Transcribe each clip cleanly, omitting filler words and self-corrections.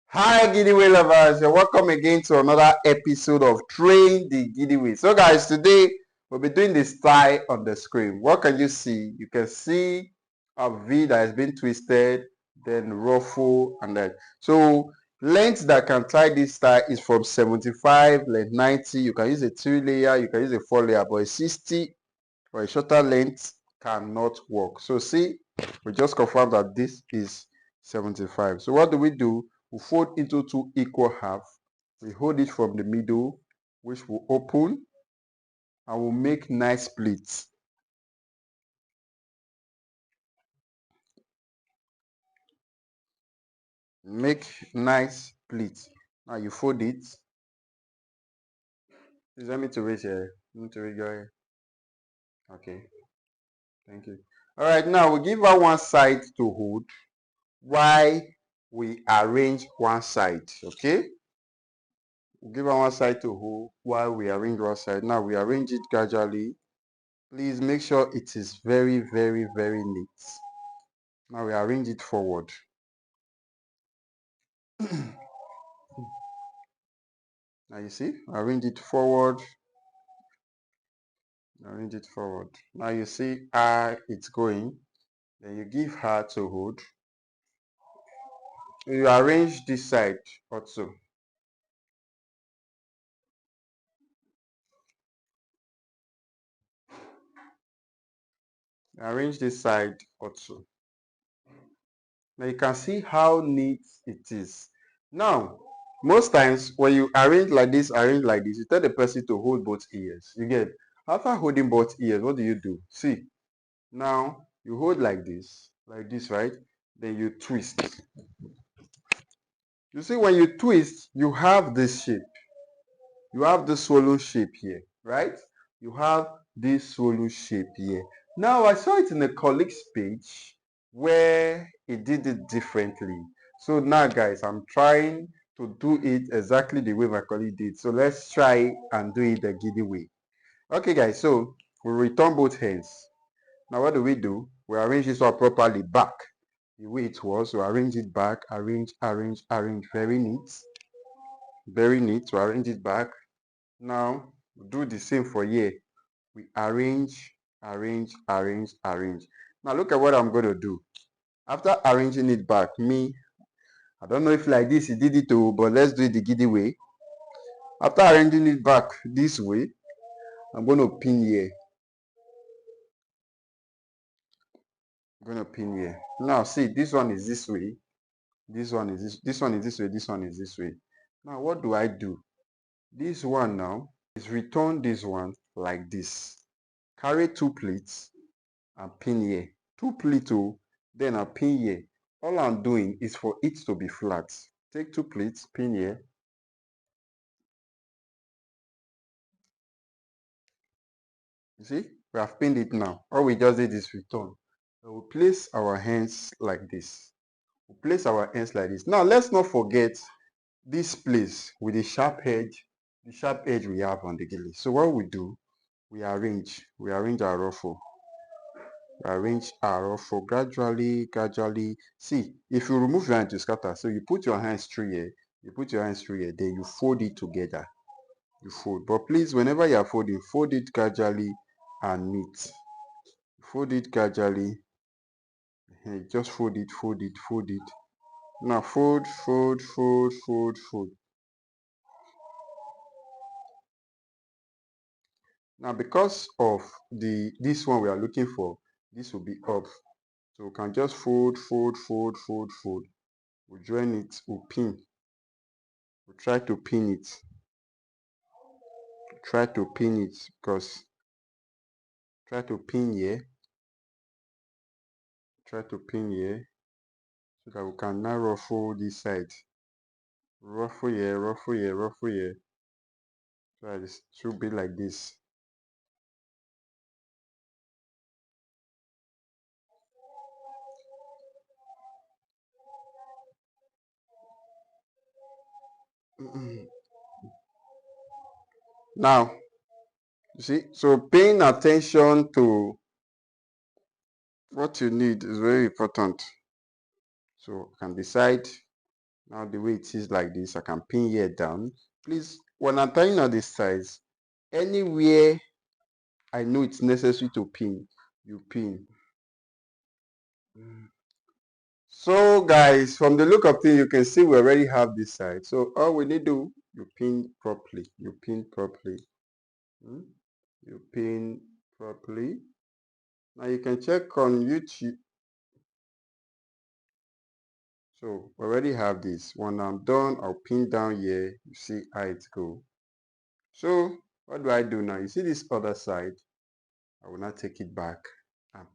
Hi Gideaway lovers, you're welcome again to another episode of Train the Gideaway. So guys, today we'll be doing this tie on the screen. What can you see? You can see a V that has been twisted, then ruffle and that. So length that can tie this tie is from 75, length 90. You can use a 2-layer, you can use a 4-layer, but a 60 or a shorter length cannot work. So see, we just confirmed that this is 75. So what do? We fold into 2 equal halves. We hold it from the middle, which will open and will make nice splits. Make nice splits. Now you fold it. Please let me to raise here. Let me to raise your here. Okay. Thank you. All right. Now we give her one side to hold while we arrange one side. Okay. We'll give her one side to hold while we arrange one side. Now we arrange it gradually. Please make sure it is very, very, very neat. Now we arrange it forward. Now you see, arrange it forward. Arrange it forward. Now you see how it's going. Then you give her to hold. You arrange this side also. Arrange this side also. Now you can see how neat it is. Now, most times when you arrange like this, you tell the person to hold both ears. You get, after holding both ears, what do? See, now you hold like this, right? Then you twist. You see, when you twist, you have this shape. You have this swollen shape here, right? You have this swollen shape here. Now, I saw it in a colleague's page where he did it differently. So now, guys, I'm trying to do it exactly the way my colleague did. So let's try and do it the giddy way. Okay, guys, so we return both hands. Now, what do? We arrange this one properly back. The way it was, we arrange it back, arrange, very neat. Very neat to arrange it back. Now, we do the same for here. We arrange. Now, look at what I'm going to do. After arranging it back, I don't know if like this he did it too, but let's do it the giddy way. After arranging it back this way, I'm going to pin here. Now, see, this one is this way. This one is this one is this way. This one is this way. Now, what do? This one now is return this one like this. Carry 2 plates and pin here. 2 plates, then I pin here. All I'm doing is for it to be flat. Take 2 plates, pin here. You see, we have pinned it now. All we just did is return. We will place our hands like this. Now let's not forget this place with the sharp edge we have on the gele. So what we do, we arrange our ruffle. Gradually. See, if you remove your hand to scatter, so you put your hands through here, then you fold it together. You fold. But please, whenever you are folding, fold it gradually and neat. Fold it gradually. Just fold it. Now fold. Now because of this one we are looking for, this will be up. So we can just fold. We join it, we pin. We try to pin it. Because try to pin here. So that we can now ruffle this side. Ruffle here. So that it should be like this. Now, you see, so paying attention to what you need is very important. So I can decide now the way it is like this. I can pin here down. Please, when I'm tying on this size, anywhere I know it's necessary to pin, you pin. So guys, from the look of things, you can see we already have this side. So all we need to do, you pin properly. You pin properly. You pin properly. Now you can check on YouTube. So we already have this. When I'm done, I'll pin down here. You see how it go. So what do I do now? You see this other side? I will now take it back and,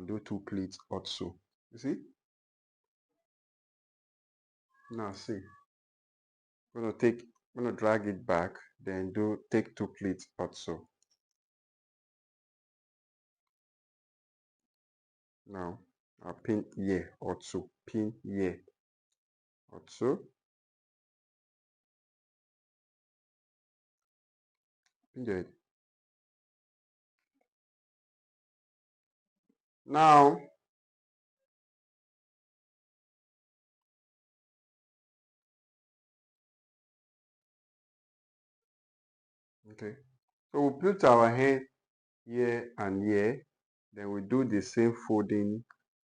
do two pleats also. You see? Now see. I'm gonna drag it back, then take two pleats also. Now I'll pin here also. Pin here also. Pin there. Now okay. So we'll put our hand here and here. Then we do the same folding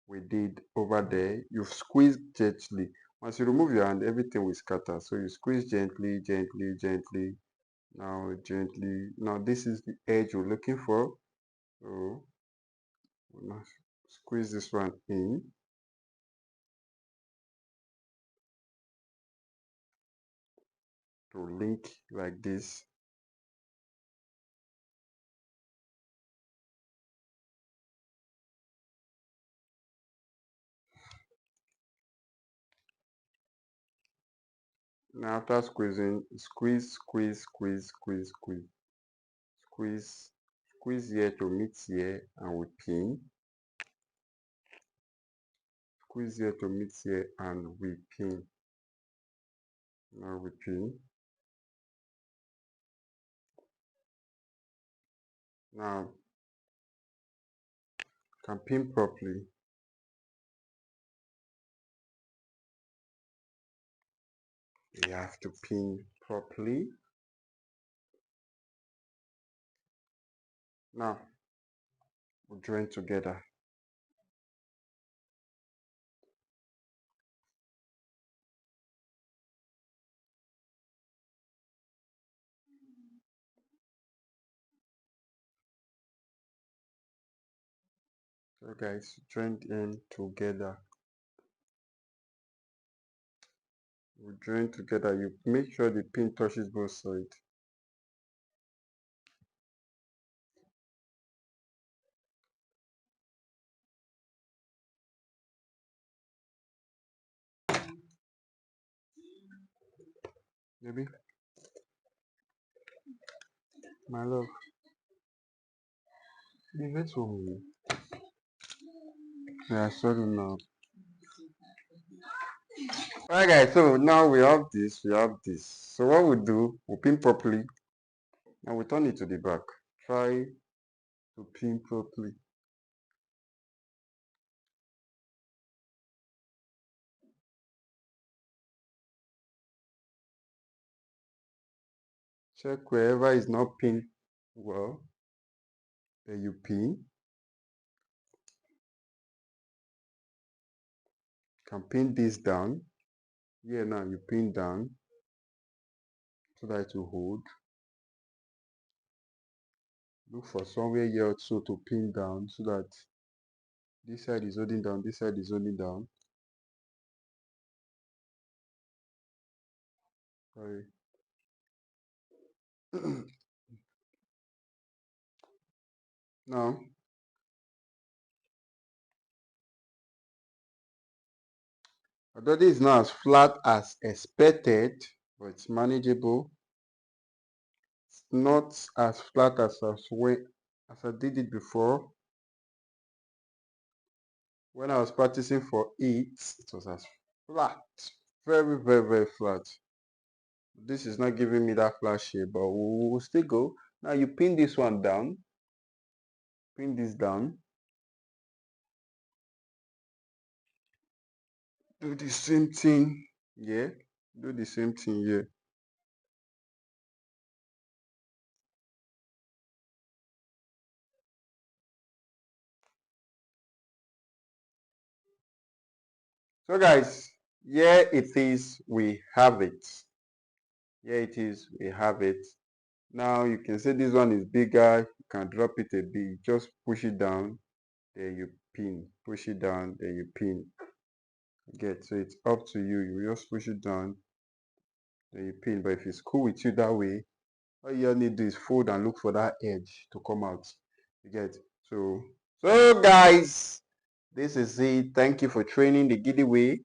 we did over there. You squeeze gently. Once you remove your hand, everything will scatter. So you squeeze gently, gently, gently. Now gently. Now this is the edge we're looking for. So we'll now squeeze this one in to link like this. Now after squeezing, squeeze, squeeze, squeeze, squeeze, squeeze, squeeze, squeeze here to meet here and we pin. Squeeze here to meet here and we pin. Now we pin. Now can pin properly. You have to pin properly. Now we join together. So guys, join in together. We join together. You make sure the pin touches both sides. Maybe, my love, leave it for me. Yeah, sorry now. Alright guys, so now we have this. So what we do, we pin properly and we turn it to the back. Try to pin properly. Check wherever is not pinned well, then you pin. Can pin this down. Here now you pin down so that it will hold. Look for somewhere here also to pin down so that this side is holding down, this side is holding down. Sorry. Now, although this is not as flat as expected, but it's manageable. It's not as flat as I did it before. When I was practicing for it was as flat. Very, very, very flat. This is not giving me that flat shape, but we'll still go. Now you pin this one down. Pin this down. do the same thing. Yeah, do the same thing here. So guys, here it is, we have it. Here it is, we have it. Now you can say this one is bigger, you can drop it a bit, just push it down, then you pin, push it down, then you pin. Get, so it's up to you, you just push it down, then you pin. But if it's cool with you that way, all you need to do is fold and look for that edge to come out. You get, so guys, this is it. Thank you for training the giddy way.